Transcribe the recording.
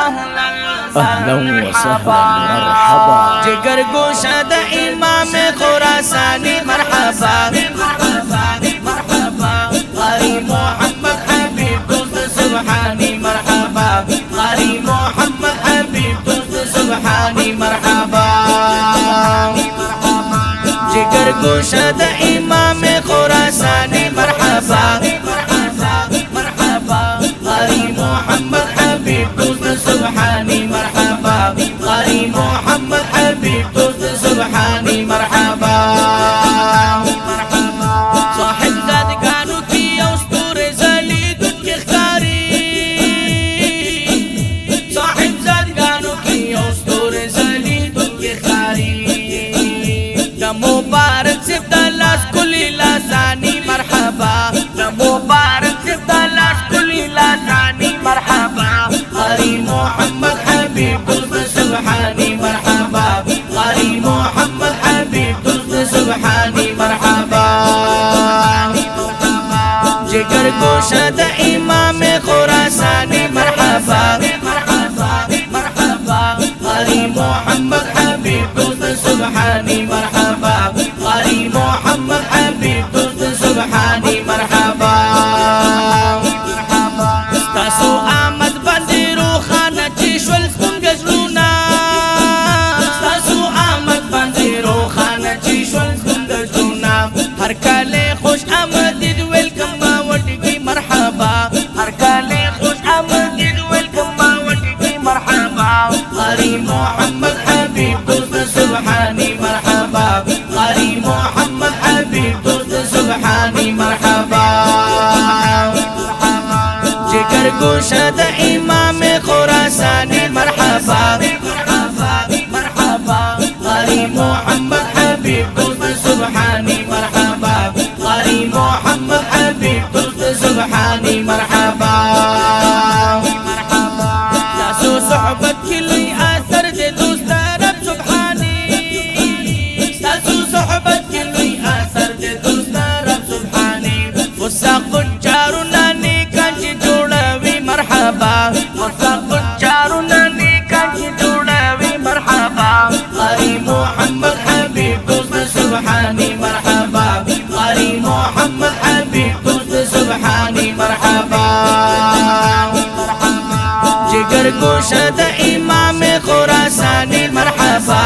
اهلا وسهلا مرحبا جگر گوشہ دا امام خراسانی مرحبا مرحبا قاری محمد حبیب دوست سبحانی مرحبا قاری محمد حبیب دوست سبحانی مرحبا جگر گوشہ دا امام خراسانی مرحبا مرحبا قاری محمد حبیب دوست سبحانی مرحبا قاری محمد حبیب دوست سبحانی مرحبا صاحب زادگانو کی اسطور زلی دن کی اختاری صاحب زادگانو کی اسطور زلی دن کی اختاری دا مبارک صف دلاس کلی لاسانی مرحبا دا مبارک صف دلاس کلی لاسانی مرحبا قاری محمد حبیب دوست سبحانی مرحبا قاری محمد حبیب دوست سبحانی مرحبا جگر گوشہ دا امام خراسانی مرحبا مرحبا قاری محمد حبیب دوست سبحانی مرحبا قاری محمد حبیب دوست سبحانی مرحبا تاسو آمد باندې روخانه چې شول زمونږ زړونه تاسو آمد باندې روخانه چې شول زمونږ زړونه هر کله خوش آمدید ویلکم ما وټکی مرحبا هر کله خوش آمدید ویلکم ما وټکی مرحبا قاری محمد حبیب دوست سبحانی مرحبا قاری محمد حبیب دوست سبحانی مرحبا جگر گوشہ دا امام خراسانی مرحبا مرحبا قاری محمد حبیب دوست سبحانی مرحبا قاری محمد حبیب دوست سبحانی مرحبا تاسو صحبت کی لئی اثر دے دوست رب سبحانی تاسو صحبت کی لئی اثر دے دوست رب سبحانی وساق جارنا نیکان چی جوڑوی مرحبا وساق جارنا نیکان چی جوڑوی مرحبا قاری محمد حبیب دوست سبحانی مرحبا قاری محمد حبیب دوست سبحانی مرحبا جگر گوشہ دا امام خراسانی مرحبا